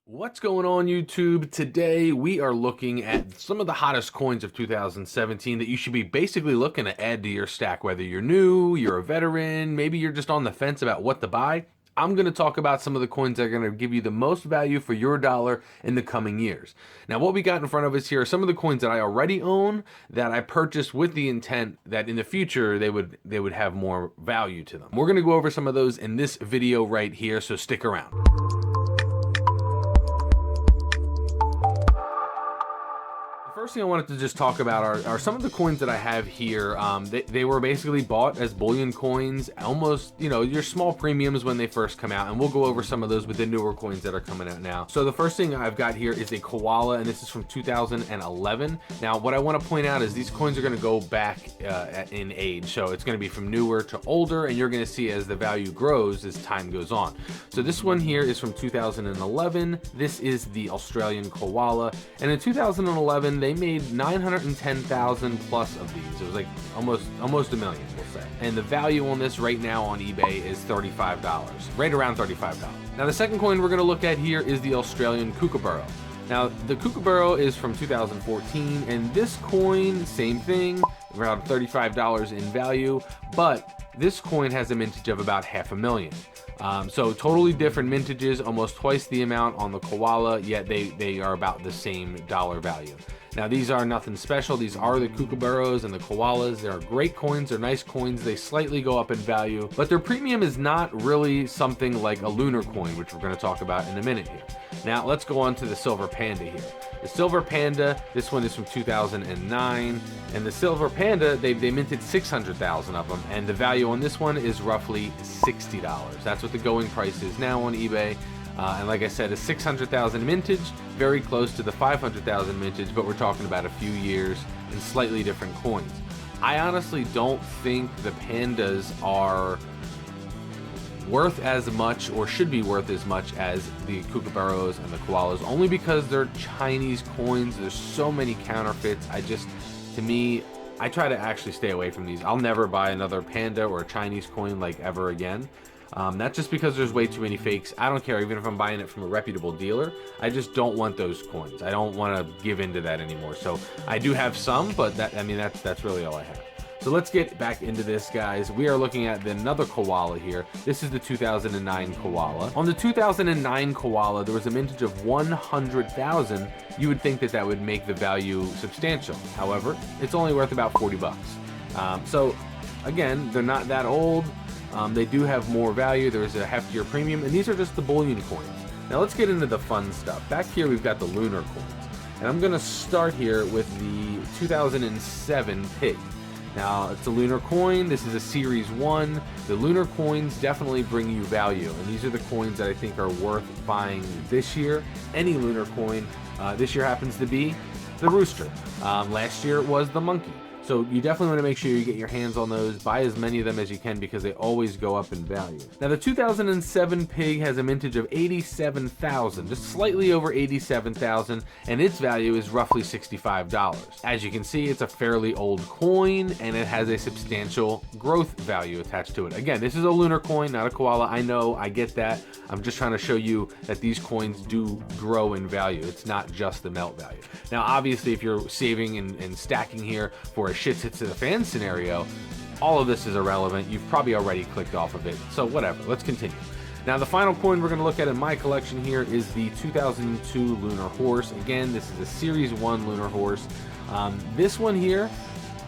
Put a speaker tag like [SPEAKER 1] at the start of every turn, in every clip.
[SPEAKER 1] What's going on YouTube? Today we are looking at some of the hottest coins of 2017 that you should be basically looking to add to your stack. Whether you're new, you're a veteran, maybe you're just on the fence about what to buy. I'm going to talk about some of the coins that are going to give you the most value for your dollar in the coming years. Now what we got in front of us here are some of the coins that I already own that I purchased with the intent that in the future they would have more value to them. We're going to go over some of those in this video right here, so stick around. First thing I wanted to just talk about are some of the coins that I have here. They were basically bought as bullion coins, almost, you know, your small premiums when they first come out, and we'll go over some of those with the newer coins that are coming out now. So the first thing I've got here is a Koala, and this is from 2011. Now, what I want to point out is these coins are going to go back in age, so it's going to be from newer to older, and you're going to see as the value grows as time goes on. So this one here is from 2011. This is the Australian Koala, and in 2011 they made 910,000 plus of these. It was like almost a million, we'll say. And the value on this right now on eBay is $35, right around $35. Now the second coin we're going to look at here is the Australian Kookaburra. Now the Kookaburra is from 2014, and this coin, same thing, around $35 in value, but this coin has a mintage of about 500,000. So totally different mintages, almost twice the amount on the Koala, yet they are about the same dollar value. Now these are nothing special. These are the Kookaburras and the Koalas. They're great coins, they're nice coins, they slightly go up in value, but their premium is not really something like a Lunar Coin, which we're going to talk about in a minute here. Now let's go on to the Silver Panda here. The Silver Panda, this one is from 2009, and the Silver Panda, they minted 600,000 of them, and the value on this one is roughly $60. That's what the going price is now on eBay. And like I said, a 600,000 mintage, very close to the 500,000 mintage, but we're talking about a few years and slightly different coins. I honestly don't think the Pandas are worth as much, or should be worth as much, as the Kookaburras and the Koalas, only because they're Chinese coins. There's so many counterfeits. To me, I try to actually stay away from these. I'll never buy another Panda or a Chinese coin like ever again. Not just because there's way too many fakes. I don't care, even if I'm buying it from a reputable dealer. I just don't want those coins. I don't want to give into that anymore. So I do have some, but that's really all I have. So let's get back into this, guys. We are looking at another Koala here. This is the 2009 Koala. On the 2009 Koala, there was a mintage of 100,000. You would think that would make the value substantial. However, it's only worth about 40 bucks. So again, they're not that old. They do have more value. There's a heftier premium, and these are just the bullion coins. Now let's get into the fun stuff. Back here we've got the lunar coins, and I'm gonna start here with the 2007 pig. Now it's a lunar coin. This is a series 1. The lunar coins definitely bring you value, and these are the coins that I think are worth buying this year. Any lunar coin. This year happens to be the rooster. Last year it was the monkey. So you definitely want to make sure you get your hands on those. Buy as many of them as you can because they always go up in value. Now the 2007 pig has a mintage of 87,000, just slightly over 87,000, and its value is roughly $65. As you can see, it's a fairly old coin, and it has a substantial growth value attached to it. Again, this is a lunar coin, not a koala. I know, I get that. I'm just trying to show you that these coins do grow in value. It's not just the melt value. Now, obviously, if you're saving and stacking here for a shit hits to the fan scenario, all of this is irrelevant. You've probably already clicked off of it, so whatever. Let's continue. Now the final coin we're going to look at in my collection here is the 2002 Lunar Horse. Again, this is a series 1 Lunar Horse. This one here,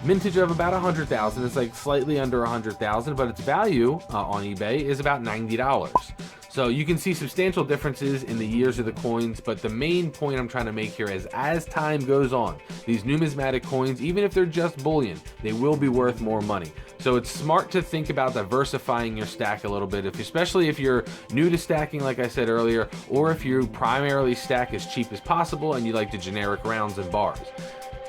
[SPEAKER 1] mintage of about 100,000. It's like slightly under 100,000, but its value on eBay is about $90. So you can see substantial differences in the years of the coins, but the main point I'm trying to make here is as time goes on, these numismatic coins, even if they're just bullion, they will be worth more money. So it's smart to think about diversifying your stack a little bit, especially if you're new to stacking, like I said earlier, or if you primarily stack as cheap as possible and you like the generic rounds and bars.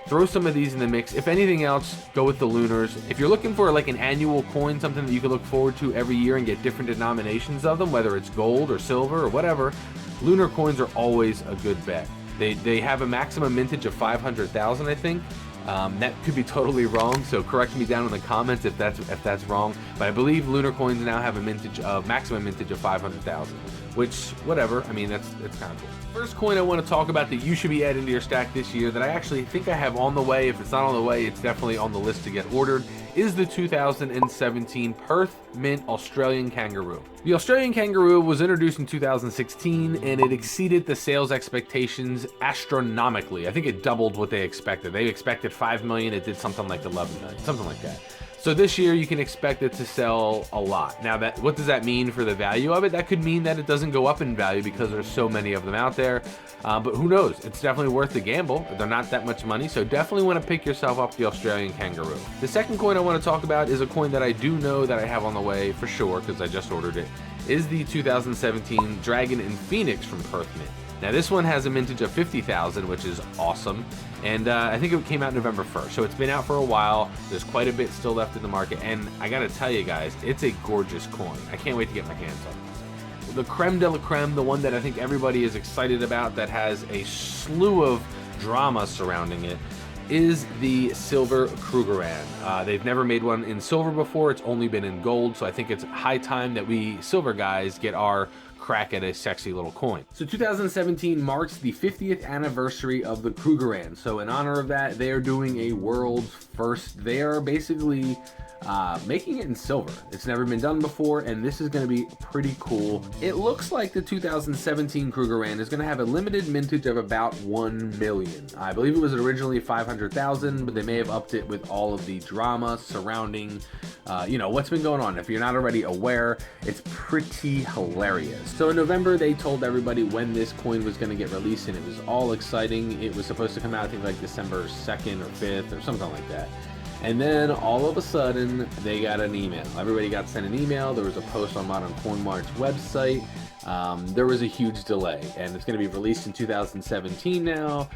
[SPEAKER 1] Throw some of these in the mix. If anything else, go with the lunars. If you're looking for like an annual coin, something that you can look forward to every year and get different denominations of them, whether it's gold or silver or whatever, lunar coins are always a good bet. They have a maximum mintage of 500,000, I think. That could be totally wrong, so correct me down in the comments if that's wrong. But I believe lunar coins now have a maximum mintage of 500,000. which, whatever, I mean, it's kind of cool. First coin I want to talk about that you should be adding to your stack this year that I actually think I have on the way. If it's not on the way, it's definitely on the list to get ordered, is the 2017 Perth Mint Australian Kangaroo. The Australian Kangaroo was introduced in 2016 and it exceeded the sales expectations astronomically. I think it doubled what they expected. They expected 5 million, it did something like 11 million, something like that. So this year you can expect it to sell a lot. Now, what does that mean for the value of it? That could mean that it doesn't go up in value because there's so many of them out there. But who knows? It's definitely worth the gamble. They're not that much money, so definitely want to pick yourself up the Australian Kangaroo. The second coin I want to talk about is a coin that I do know that I have on the way for sure because I just ordered it, is the 2017 Dragon and Phoenix from Perth Mint. Now this one has a mintage of 50,000, which is awesome. And I think it came out November 1st. So it's been out for a while. There's quite a bit still left in the market. And I gotta tell you guys, it's a gorgeous coin. I can't wait to get my hands on it. The creme de la creme, the one that I think everybody is excited about, that has a slew of drama surrounding it, is the silver Krugerrand. They've never made one in silver before. It's only been in gold. So I think it's high time that we silver guys get our crack at a sexy little coin. So 2017 marks the 50th anniversary of the Krugerrand. So in honor of that, they are doing a world's first. They are basically making it in silver. It's never been done before, and this is going to be pretty cool. It looks like the 2017 Krugerrand is going to have a limited mintage of about 1 million. I believe it was originally 500,000, but they may have upped it with all of the drama surrounding what's been going on. If you're not already aware, it's pretty hilarious. So in November, they told everybody when this coin was going to get released, and it was all exciting. It was supposed to come out, I think, like December 2nd or 5th or something like that. And then all of a sudden, they got an email. Everybody got sent an email. There was a post on Modern Coin Mart's website. There was a huge delay, and it's going to be released in 2017 now.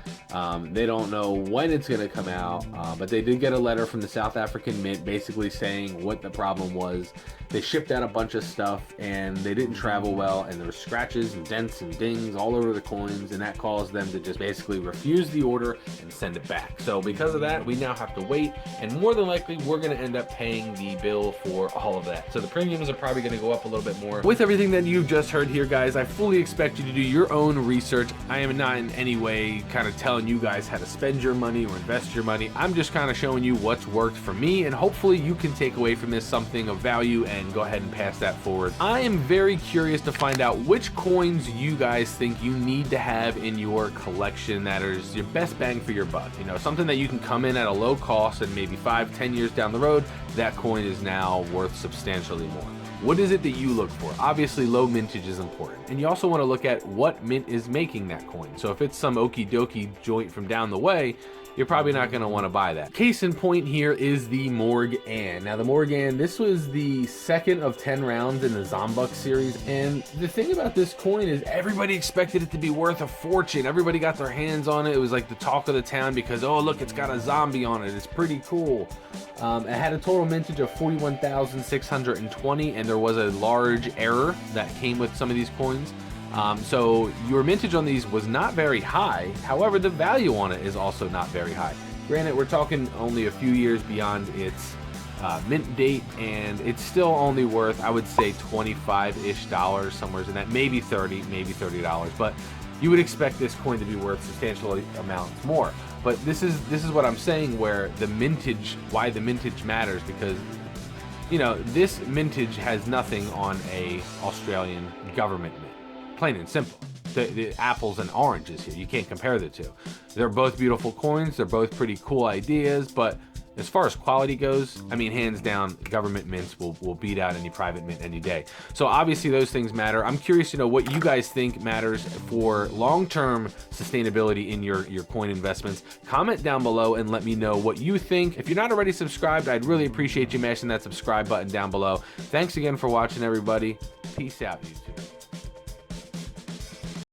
[SPEAKER 1] They don't know when it's going to come out, but they did get a letter from the South African Mint basically saying what the problem was. They shipped out a bunch of stuff, and they didn't travel well, and there were scratches and dents and dings all over the coins, and that caused them to just basically refuse the order and send it back. So because of that, we now have to wait, and more than likely, we're going to end up paying the bill for all of that. So the premiums are probably going to go up a little bit more. With everything that you've just heard here, guys, I fully expect you to do your own research. I am not in any way kind of telling you guys how to spend your money or invest your money. I'm just kind of showing you what's worked for me, and hopefully you can take away from this something of value and go ahead and pass that forward. I am very curious to find out which coins you guys think you need to have in your collection that is your best bang for your buck. You know, something that you can come in at a low cost and maybe 5-10 years down the road, that coin is now worth substantially more. What is it that you look for? Obviously, low mintage is important. And you also want to look at what mint is making that coin. So if it's some okie dokie joint from down the way, you're probably not going to want to buy that. Case in point here is the Morgan. Now the Morgan, this was the second of 10 rounds in the Zombuk series. And the thing about this coin is everybody expected it to be worth a fortune. Everybody got their hands on it. It was like the talk of the town because, oh, look, it's got a zombie on it. It's pretty cool. It had a total mintage of 41,620, and there was a large error that came with some of these coins. So your mintage on these was not very high. However, the value on it is also not very high. Granted, we're talking only a few years beyond its mint date, and it's still only worth, I would say, $25-ish, somewhere in that, maybe $30, but you would expect this coin to be worth substantial amounts more. But this is what I'm saying, where the mintage, why the mintage matters, because you know, this mintage has nothing on a Australian government mint. Plain and simple. The apples and oranges here. You can't compare the two. They're both beautiful coins. They're both pretty cool ideas, but as far as quality goes, I mean, hands down, government mints will beat out any private mint any day. So obviously those things matter. I'm curious to know what you guys think matters for long-term sustainability in your coin investments. Comment down below and let me know what you think. If you're not already subscribed, I'd really appreciate you mashing that subscribe button down below. Thanks again for watching, everybody. Peace out, YouTube.